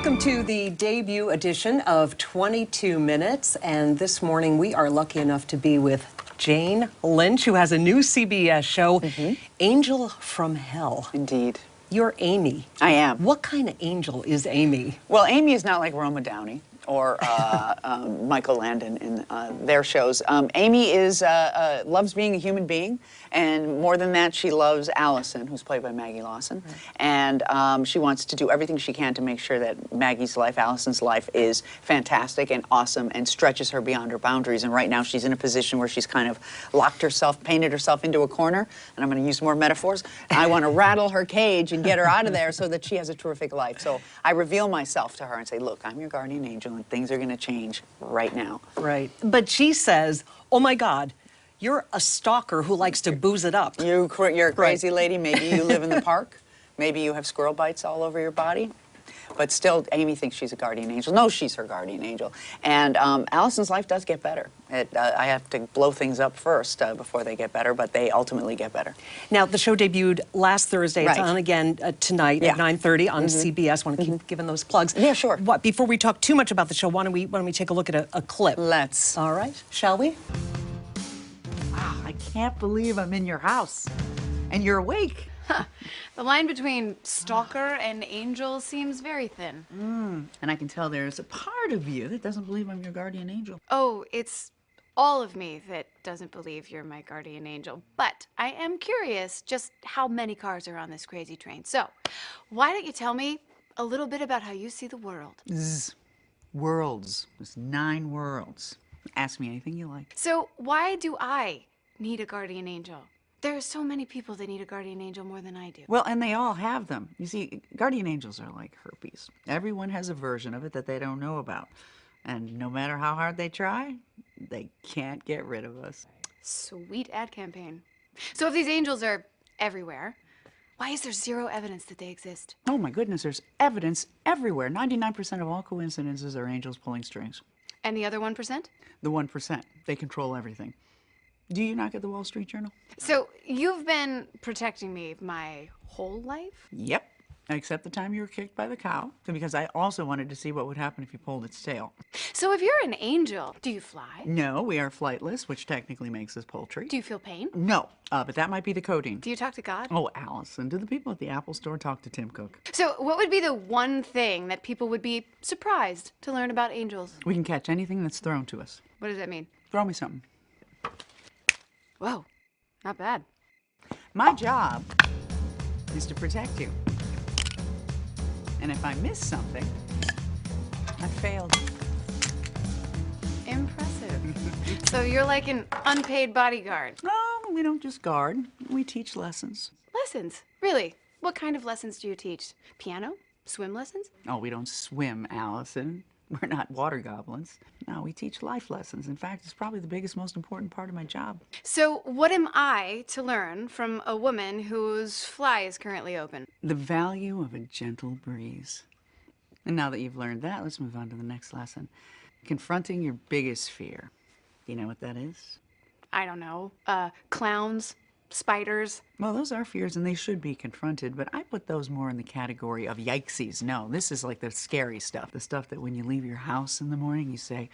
Welcome to the debut edition of 22 Minutes, and this morning we are lucky enough to be with Jane Lynch, who has a new CBS show, Angel from Hell. Indeed. You're Amy. I am. What kind of angel is Amy? Well, Amy is not like Roma Downey or Michael Landon in their shows. Amy is loves being a human being, and more than that, she loves Allison, who's played by Maggie Lawson, and she wants to do everything she can to make sure that Maggie's life, Allison's life, is fantastic and awesome and stretches her beyond her boundaries. And right now, she's in a position where she's kind of locked herself, painted herself into a corner, and I'm going to use more metaphors. I want to rattle her cage and get her out of there so that she has a terrific life. So I reveal myself to her and say, look, I'm your guardian angel, and things are going to change right now. Right. But she says, oh my God, you're a stalker who likes to booze it up. You're a crazy lady. Maybe you live in the park. Maybe you have squirrel bites all over your body. But still, Amy thinks she's a guardian angel. No, she's her guardian angel. And Allison's life does get better. I have to blow things up first before they get better, but they ultimately get better. Now, the show debuted last Thursday. It's on again tonight at 9:30 on CBS. Want to keep giving those plugs. Yeah, sure. What, before we talk too much about the show, why don't we take a look at a clip? Let's. All right, shall we? Wow, I can't believe I'm in your house. And you're awake. The line between stalker and angel seems very thin. And I can tell there's a part of you that doesn't believe I'm your guardian angel. Oh, it's all of me that doesn't believe you're my guardian angel. But I am curious just how many cars are on this crazy train. So, why don't you tell me a little bit about how you see the world? Worlds. There's 9 worlds. Ask me anything you like. So, why do I need a guardian angel? There are so many people that need a guardian angel more than I do. Well, and they all have them. You see, guardian angels are like herpes. Everyone has a version of it that they don't know about. And no matter how hard they try, they can't get rid of us. Sweet ad campaign. So if these angels are everywhere, why is there zero evidence that they exist? Oh my goodness, there's evidence everywhere. 99% of all coincidences are angels pulling strings. And the other 1%? The 1%. They control everything. Do you not get the Wall Street Journal? So you've been protecting me my whole life? Yep. Except the time you were kicked by the cow, because I also wanted to see what would happen if you pulled its tail. So if you're an angel, do you fly? No, we are flightless, which technically makes us poultry. Do you feel pain? No, but that might be the coding. Do you talk to God? Oh, Allison, do the people at the Apple Store talk to Tim Cook? So what would be the one thing that people would be surprised to learn about angels? We can catch anything that's thrown to us. What does that mean? Throw me something. Whoa, not bad. My job is to protect you. And if I miss something, I failed. Impressive. So you're like an unpaid bodyguard. No, we don't just guard. We teach lessons. Lessons? Really? What kind of lessons do you teach? Piano? Swim lessons? Oh, we don't swim, Allison. We're not water goblins. No, we teach life lessons. In fact, it's probably the biggest, most important part of my job. So what am I to learn from a woman whose fly is currently open? The value of a gentle breeze. And now that you've learned that, let's move on to the next lesson. Confronting your biggest fear. Do you know what that is? I don't know. Clowns? Spiders? Well, those are fears, and they should be confronted, but I put those more in the category of yikesies. No, this is like the scary stuff. The stuff that when you leave your house in the morning, you say,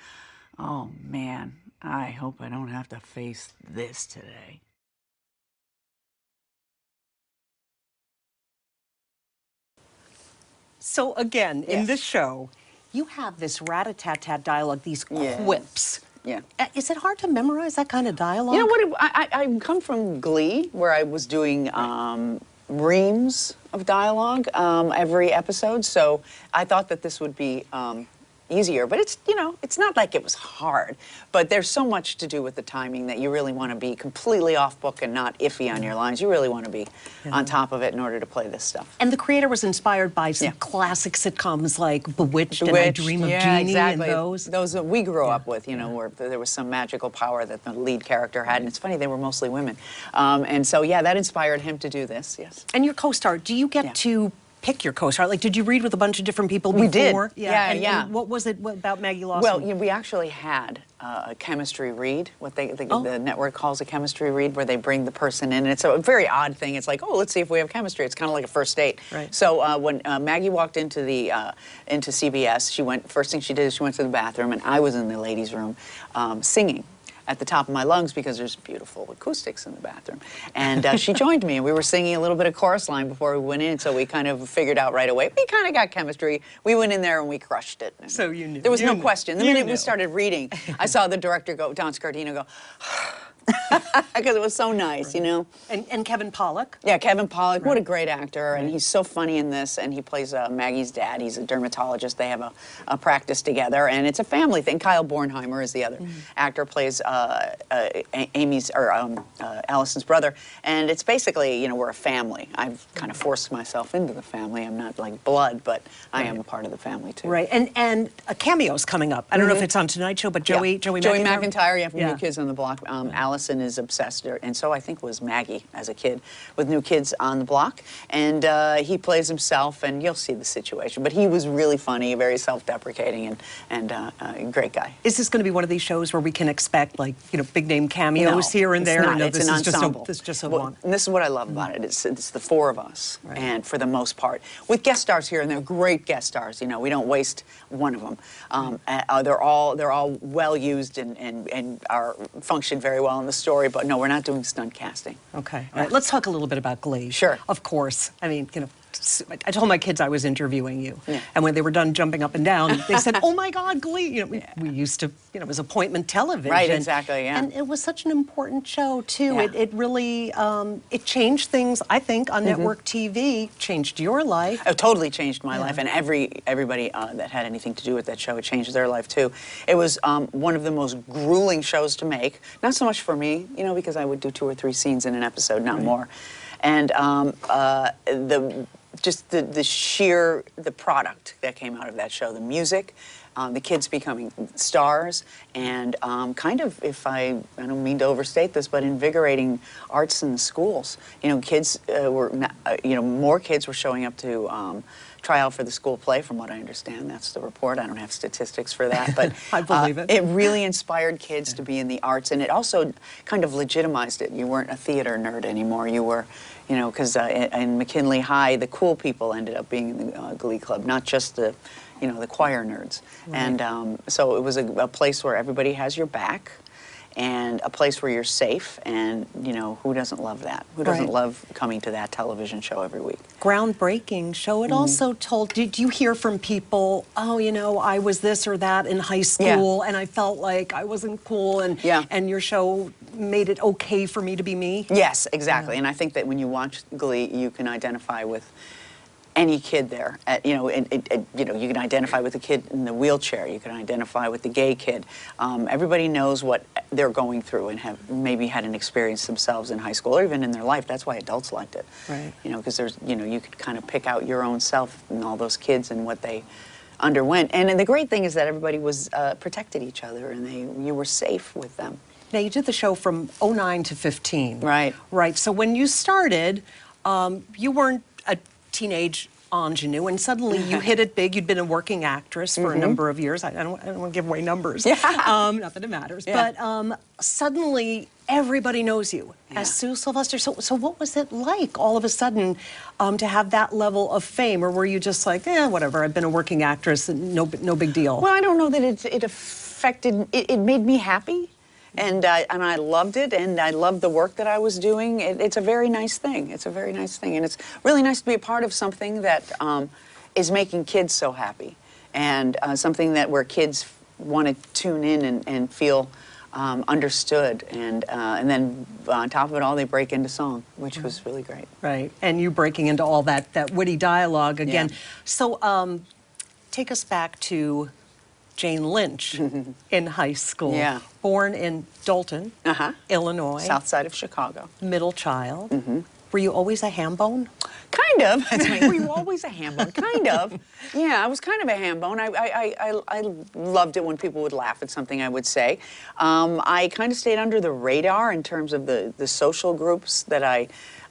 oh man, I hope I don't have to face this today. So again, in this show, you have this rat-a-tat-tat dialogue, these quips. Yeah. Is it hard to memorize that kind of dialogue? You know what? I come from Glee, where I was doing reams of dialogue every episode, so I thought that this would be easier. But it's, you know, it's not like it was hard. But there's so much to do with the timing that you really want to be completely off book and not iffy on your lines. You really want to be on top of it in order to play this stuff. And the creator was inspired by some classic sitcoms like Bewitched and I Dream of Jeannie and those. Those that we grew up with, you know, where there was some magical power that the lead character had. And it's funny, they were mostly women. And so, yeah, that inspired him to do this, yes. And your co-star, do you get to pick your co-star? Like, did you read with a bunch of different people We did. before? Yeah, yeah. And what was it about Maggie Lawson? Well, we actually had a chemistry read, what the network calls a chemistry read, where they bring the person in. And it's a very odd thing. It's like, oh, let's see if we have chemistry. It's kind of like a first date. Right. So when Maggie walked into CBS, first thing she did is she went to the bathroom, and I was in the ladies' room singing at the top of my lungs because there's beautiful acoustics in the bathroom. And she joined me, and we were singing a little bit of chorus line before we went in, so we kind of figured out right away. We kind of got chemistry. We went in there and we crushed it. And so you knew. There was no question. The minute we started reading, I saw the director go, Don Scardino go, because it was so nice, you know. And Kevin Pollak. Yeah, Kevin Pollak, what a great actor, and he's so funny in this, and he plays Maggie's dad. He's a dermatologist. They have a practice together, and it's a family thing. Kyle Bornheimer is the other actor, plays Allison's brother, and it's basically, you know, we're a family. I've kind of forced myself into the family. I'm not like blood, but I am a part of the family too. Right, and a cameo's coming up. I don't know if it's on Tonight Show, but Joey McIntyre, yeah, from New Kids on the Block. Allison is obsessed, and so I think was Maggie as a kid with New Kids on the Block, and he plays himself, and you'll see the situation. But he was really funny, very self-deprecating, and a great guy. Is this going to be one of these shows where we can expect, like, you know, big name cameos here and there? Not. No, It's this an is ensemble. This is just a Well, one. and this is what I love about it. It's the four of us, and for the most part, with guest stars here, and they're great guest stars. You know, we don't waste one of them. They're all well used and are function very well in the story. But no, we're not doing stunt casting. Okay. All right. Let's talk a little bit about Glee. Sure. Of course. I mean, you know, I told my kids I was interviewing you, Yeah. and when they were done jumping up and down, they said, "Oh my God, Glee!" You know, we used to, you know, it was appointment television. Right, exactly, yeah. And it was such an important show too. Yeah. It really it changed things. I think on network TV, changed your life. It totally changed my life, and everybody that had anything to do with that show, it changed their life too. It was one of the most grueling shows to make. Not so much for me, you know, because I would do 2 or 3 scenes in an episode, not more. And the product that came out of that show, the music, the kids becoming stars, and kind of, I don't mean to overstate this, but invigorating arts in the schools. You know, kids more kids were showing up to try out for the school play, from what I understand. That's the report. I don't have statistics for that, but I believe it. It really inspired kids to be in the arts, and it also kind of legitimized it. You weren't a theater nerd anymore. You were, you know, because in McKinley High, the cool people ended up being in the Glee Club, not just the, you know, the choir nerds. Right. And so it was a place where everybody has your back, and a place where you're safe, and, you know, who doesn't love that? Who doesn't love coming to that television show every week? Groundbreaking show. It also told, did you hear from people, oh, you know, I was this or that in high school, and I felt like I wasn't cool, and your show made it okay for me to be me? Yes, exactly. And I think that when you watch Glee, you can identify with any kid there. You know, you can identify with the kid in the wheelchair. You can identify with the gay kid. Everybody knows what they're going through and have maybe had an experience themselves in high school or even in their life. That's why adults liked it. Right. You know, because there's, you know, you could kind of pick out your own self and all those kids and what they underwent. And the great thing is that everybody was protected each other, and you were safe with them. Now, you did the show from 2009 to 15. Right. Right. So when you started, you weren't a teenage ingenue, and suddenly you hit it big. You'd been a working actress for a number of years. I don't want to give away numbers. Not that it matters. But suddenly everybody knows you as Sue Sylvester. So what was it like all of a sudden to have that level of fame? Or were you just like, whatever, I've been a working actress, and no big deal? Well, I don't know that it affected, it made me happy. And I loved it, and I loved the work that I was doing. It's a very nice thing. It's a very nice thing, and it's really nice to be a part of something that is making kids so happy, and something that where kids want to tune in and feel understood, and then on top of it all, they break into song, which was really great. Right, and you breaking into all that witty dialogue again. Yeah. So take us back to Jane Lynch in high school. Yeah. Born in Dalton, Illinois. South side of Chicago. Middle child. Were you always a ham bone? Kind of. Were you always a ham bone? Kind of. Yeah, I was kind of a ham bone. I loved it when people would laugh at something I would say. I kind of stayed under the radar in terms of the social groups that I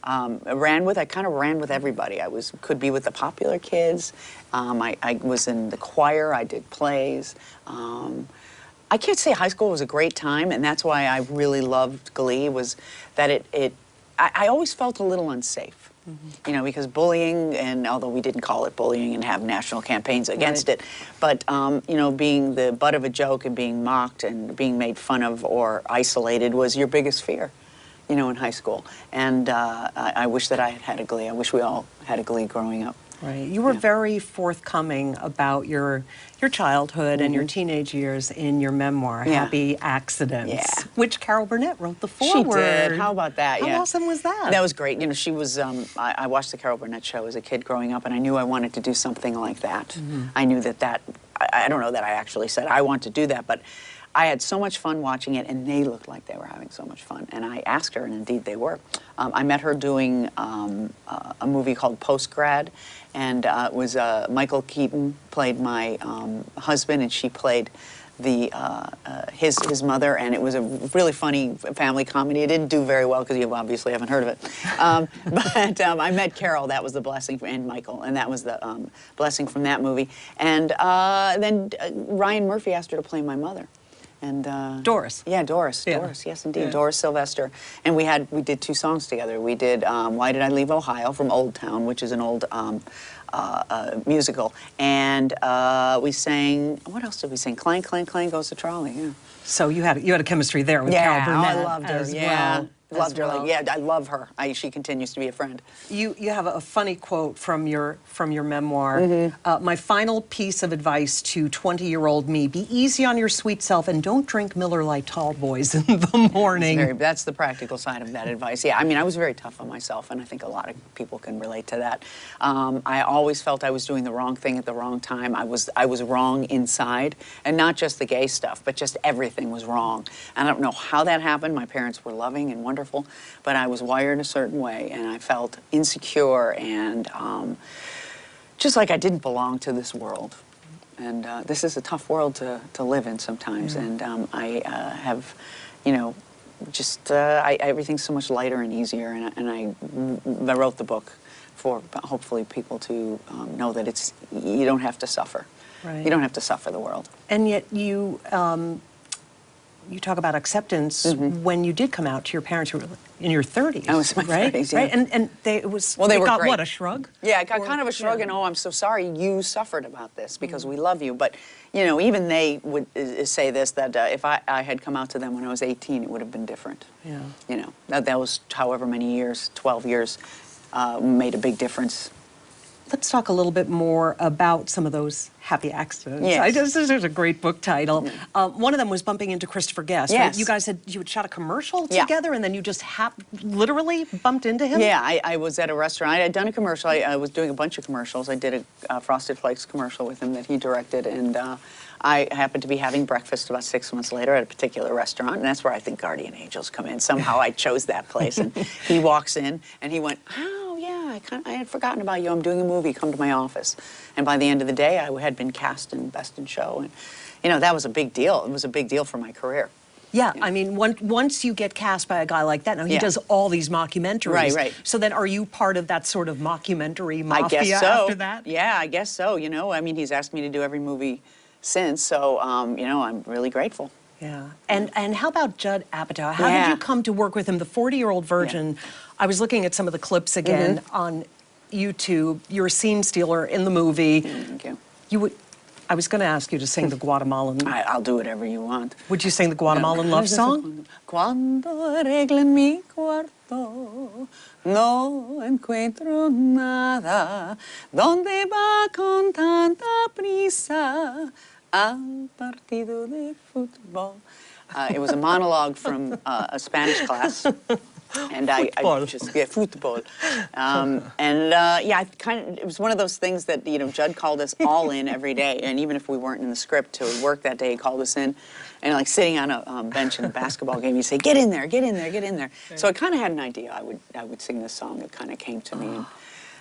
I kind of ran with everybody. Could be with the popular kids. I was in the choir. I did plays. I can't say high school was a great time, and that's why I really loved Glee, was that I always felt a little unsafe. You know, because bullying, and although we didn't call it bullying and have national campaigns against it, but, you know, being the butt of a joke and being mocked and being made fun of or isolated was your biggest fear, you know, in high school. And I wish that I had had a Glee. I wish we all had a Glee growing up. Right. You were very forthcoming about your childhood and your teenage years in your memoir, Happy Accidents, which Carol Burnett wrote the foreword. She did. How about that? How awesome was that? That was great. You know, she was, I watched the Carol Burnett show as a kid growing up, and I knew I wanted to do something like that. I knew I don't know that I actually said I want to do that, but I had so much fun watching it, and they looked like they were having so much fun. And I asked her, and indeed they were. I met her doing a movie called Postgrad, and it was Michael Keaton played my husband, and she played his mother, and it was a really funny family comedy. It didn't do very well because you obviously haven't heard of it. But I met Carol. That was the blessing, and Michael, and that was the blessing from that movie. And then Ryan Murphy asked her to play my mother. And Doris. Yeah, Doris. Yeah. Doris, yes, indeed. Yeah. Doris Sylvester. And we did 2 songs together. We did Why Did I Leave Ohio from Old Town, which is an old musical. And we sang, what else did we sing? Clang, clang, clang goes the trolley, yeah. So you had a chemistry there with Carol Burnett. I loved her, as yeah. well. Loved her, I love her. She continues to be a friend. You have a funny quote from your memoir. My final piece of advice to 20-year-old me: be easy on your sweet self and don't drink Miller Lite tall boys in the morning. That's the practical side of that advice. Yeah, I mean, I was very tough on myself, and I think a lot of people can relate to that. I always felt I was doing the wrong thing at the wrong time. I was wrong inside, and not just the gay stuff, but just everything was wrong. And I don't know how that happened. My parents were loving and wonderful, but I was wired a certain way, and I felt insecure and just like I didn't belong to this world. And this is a tough world to live in sometimes, and I have, you know, just everything's so much lighter and easier, and I wrote the book for hopefully people to know that you don't have to suffer. Right. You don't have to suffer the world. And yet you talk about acceptance when you did come out to your parents. You were in your 30s. I was in my right? 30s, yeah. Right? And they were got what, a shrug? Yeah, I got kind of a shrug, and oh, I'm so sorry you suffered about this because we love you. But, you know, even they would say this, that if I had come out to them when I was 18, it would have been different. Yeah. You know, that was however many years, 12 years, made a big difference. Let's talk a little bit more about some of those happy accidents. Yes. This is a great book title. One of them was bumping into Christopher Guest. Yes. Right? You guys had shot a commercial Yeah. together, and then you just literally bumped into him? Yeah, I was at a restaurant. I had done a commercial. I was doing a bunch of commercials. I did a Frosted Flakes commercial with him that he directed, and I happened to be having breakfast about 6 months later at a particular restaurant, and that's where I think Guardian Angels come in. Somehow I chose that place, and he walks in, and he went, oh, yeah, I had forgotten about you. I'm doing a movie. Come to my office. And by the end of the day, I had been cast in Best in Show, and, you know, that was a big deal. It was a big deal for my career. Yeah, I mean, once you get cast by a guy like that, now he does all these mockumentaries. Right, right. So then are you part of that sort of mockumentary mafia I guess so. after that? Yeah, I guess so. You know, I mean, he's asked me to do every movie since, so, you know, I'm really grateful. Yeah. And how about Judd Apatow? How did you come to work with him, the 40-year-old virgin? I was looking at some of the clips again on YouTube. You're a scene stealer in the movie. Thank you. I was going to ask you to sing the Guatemalan. I'll do whatever you want. Would you sing the Guatemalan love song? Cuando arreglen mi cuarto, no encuentro nada. ¿Dónde va con tanta prisa al partido de fútbol? It was a monologue from a Spanish class. And I just, football. It was one of those things that, you know, Judd called us all in every day. And even if we weren't in the script to work that day, he called us in. And like sitting on a bench in a basketball game, he'd say, get in there, get in there, get in there. So I kind of had an idea I would sing this song. It kind of came to me.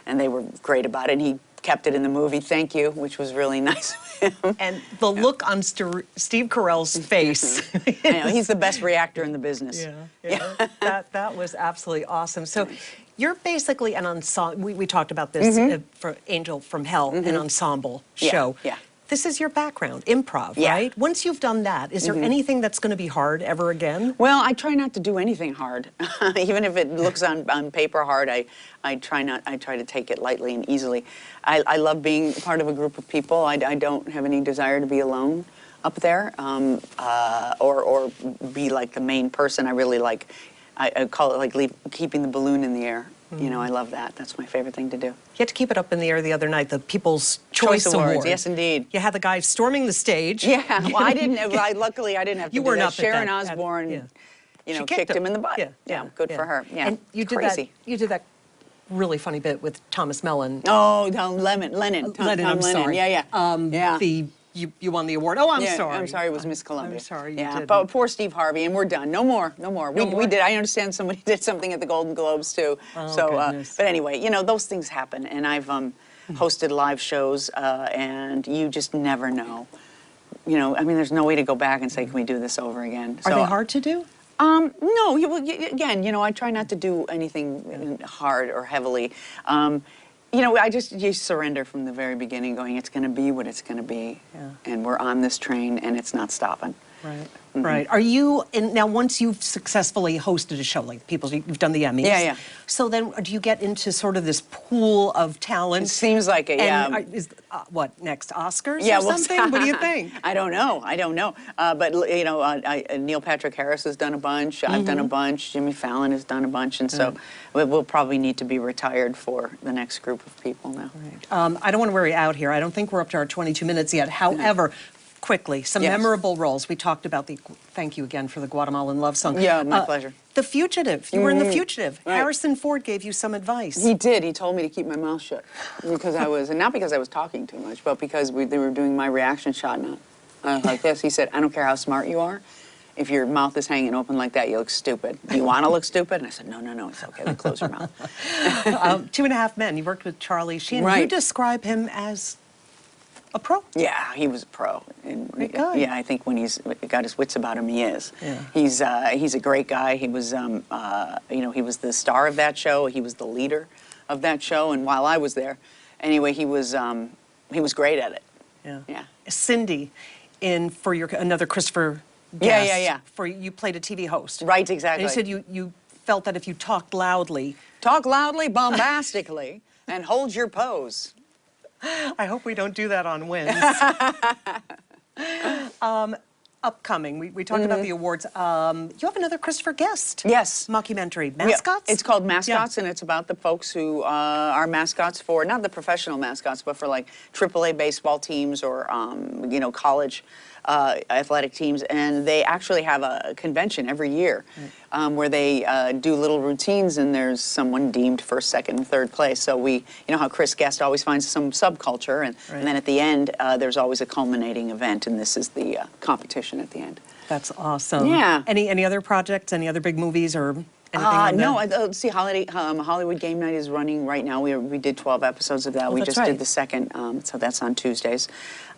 And they were great about it. And he kept it in the movie, thank you, which was really nice of him. And the look on Steve Carell's face. I know, he's the best reactor in the business. That was absolutely awesome. So you're basically an ensemble. We talked about this for Angel from Hell, an ensemble show. Yeah. This is your background, improv, right? Once you've done that, is there anything that's going to be hard ever again? Well, I try not to do anything hard. Even if it looks on paper hard, I try to take it lightly and easily. I love being part of a group of people. I don't have any desire to be alone up there or be like the main person. I really like, I call it like keeping the balloon in the air. You know, I love that. That's my favorite thing to do. You had to keep it up in the air the other night, the People's Choice Awards. Yes, indeed. You had the guy storming the stage. Yeah, well, I didn't. Luckily, I didn't have to You do weren't that. up at Sharon that. Osbourne, Yeah. you know, She kicked him in the butt. Yeah, Good for her. Yeah, and you did crazy. You did that really funny bit with Thomas Mellon. Oh, Lennon. Tom I'm Lennon. sorry. Yeah. You won the award. Oh, I'm Yeah, sorry. I'm sorry, it was Miss Columbia. I'm sorry you Yeah, didn't. but poor Steve Harvey, and we're done. No more. We did. I understand somebody did something at the Golden Globes too. Oh, So, goodness. but anyway, you know, those things happen, and I've hosted live shows, and you just never know. You know, I mean, there's no way to go back and say, can we do this over again? Are they hard to do? No. Again, you know, I try not to do anything hard or heavily. You know, you surrender from the very beginning, going, it's going to be what it's going to be, and we're on this train, and it's not stopping. Right. Right. Are you now? Once you've successfully hosted a show, like you've done the Emmys. Yeah. So then, do you get into sort of this pool of talent? It seems like it. And Yeah. is what next? Oscars? Yeah, or something? What do you think? I don't know. But you know, Neil Patrick Harris has done a bunch. I've done a bunch. Jimmy Fallon has done a bunch, and so we'll probably need to be retired for the next group of people now. Right. I don't want to wear you out here. I don't think we're up to our 22 minutes yet. However. Quickly, some memorable roles. We talked about thank you again for the Guatemalan love song. Yeah, my pleasure. The Fugitive. You were in The Fugitive. Right. Harrison Ford gave you some advice. He did. He told me to keep my mouth shut because I was, and not because I was talking too much, but because they were doing my reaction shot and I was like this. He said, I don't care how smart you are. If your mouth is hanging open like that, you look stupid. Do you want to look stupid? And I said, no, it's okay. Then close your mouth. 2.5 Men. You worked with Charlie Sheen. Right. You describe him as a pro. Yeah, he was a pro. And Great guy. yeah, I think when he's got his wits about him, he is. Yeah. He's a great guy. He was, you know, he was the star of that show. He was the leader of that show. And while I was there, anyway, he was great at it. Yeah. Cindy, for your another Christopher Guest. Yeah. You played a TV host. Right, exactly. And you said you felt that if you talked loudly. Talk loudly, bombastically, and hold your pose. I hope we don't do that on WINS. Upcoming, we talked about the awards. You have another Christopher Guest. Yes. Mockumentary. Mascots? Yeah, it's called Mascots, and it's about the folks who are mascots for, not the professional mascots, but for like AAA baseball teams or, you know, college athletic teams. And they actually have a convention every year where they do little routines, and there's someone deemed first, second, and third place. So you know how Chris Guest always finds some subculture, and then at the end, there's always a culminating event, and this is the competition at the end. That's awesome. Yeah. Any other projects? Any other big movies or anything? On No, let's see. Hollywood Game Night is running right now. We did 12 episodes of that. We that's just right. did the second, so that's on Tuesdays.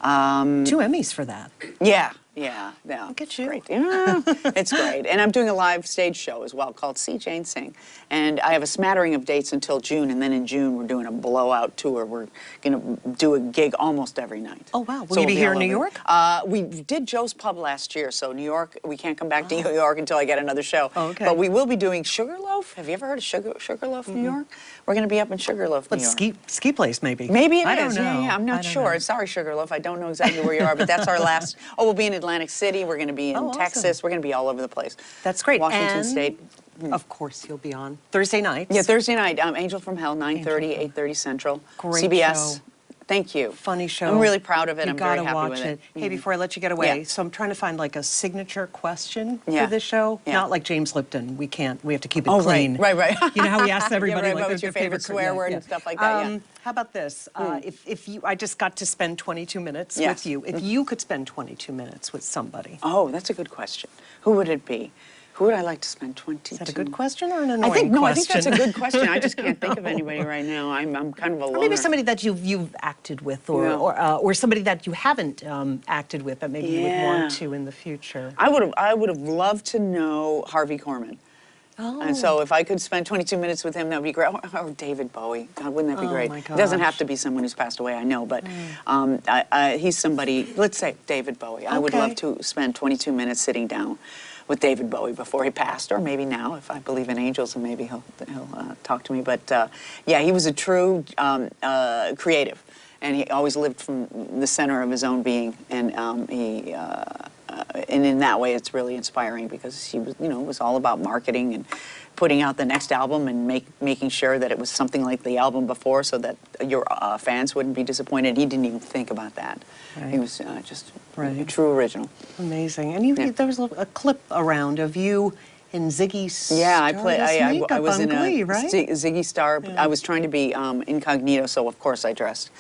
2 Emmys for that. Yeah. Look at you. Great. Yeah, it's great. And I'm doing a live stage show as well called See Jane Sing. And I have a smattering of dates until June, and then in June we're doing a blowout tour. We're going to do a gig almost every night. Oh, wow. Will So you be we'll here in all New over. York? We did Joe's Pub last year, so New York, we can't come back to New York until I get another show. Oh, okay. But we will be doing Sugarloaf. Have you ever heard of Sugarloaf, New York? We're going to be up in Sugarloaf, New But York. ski place, maybe. Maybe it is. I don't know. Yeah, I'm not sure. Sorry, Sugarloaf. I don't know exactly where you are, but that's our last. Oh, we'll be in Atlantic City. We're going to be in awesome. Texas. We're going to be all over the place. That's great. Washington And, State. Of course, you'll be on Thursday nights. Yeah, Thursday night. Angel from Hell, 9:30, 8:30 Central. Great CBS. show. Thank you. Funny show. I'm really proud of it. You I'm very gotta happy watch with it. Hey, before I let you get away, Yeah. so I'm trying to find like a signature question Yeah. for this show. Yeah. Not like James Lipton. We can't. We have to keep it Oh, clean. right. You know how he asks everybody right, like what's your favorite swear word and stuff like that, yeah. How about this? If you, I just got to spend 22 minutes Yes. with you. If you could spend 22 minutes with somebody, Oh, that's a good question. Who would it be? Who would I like to spend 22? Is that a good question or an annoying I think question? that's a good question. I just can't think of anybody right now. I'm kind of a loner. Or maybe somebody that you've acted with, or somebody that you haven't acted with, but maybe you would want to in the future. I would have loved to know Harvey Korman. Oh. And so if I could spend 22 minutes with him, that would be great. Or David Bowie. God, wouldn't that be great? My It doesn't have gosh. to be someone who's passed away, I know, but he's somebody, let's say David Bowie. I would Okay. love to spend 22 minutes sitting down with David Bowie before he passed, or maybe now, if I believe in angels, and maybe he'll talk to me. But yeah, he was a true creative, and he always lived from the center of his own being, and and in that way, it's really inspiring because he was, it was all about marketing and putting out the next album and making sure that it was something like the album before, so that your fans wouldn't be disappointed. He didn't even think about that. Right. He was just a Right. true original. Amazing. And there was a clip around of you in Ziggy Stardust Yeah, I was on in Glee, a right? Ziggy Star. I was trying to be incognito, so of course I dressed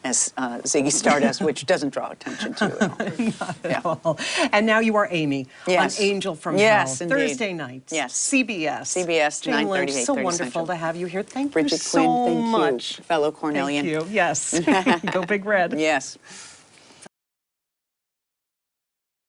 as Ziggy Stardust, which doesn't draw attention to it. Well, and now you are Amy Yes. on Angel from Yes, Hell. indeed. Thursday nights. Yes. CBS. CBS, Jane Lynch, 9:30, so 8:30 wonderful Central. to have you here. Thank Brigitte you so Quinn, thank much. you, fellow Cornellian. Thank you. Yes. Go Big Red. Yes.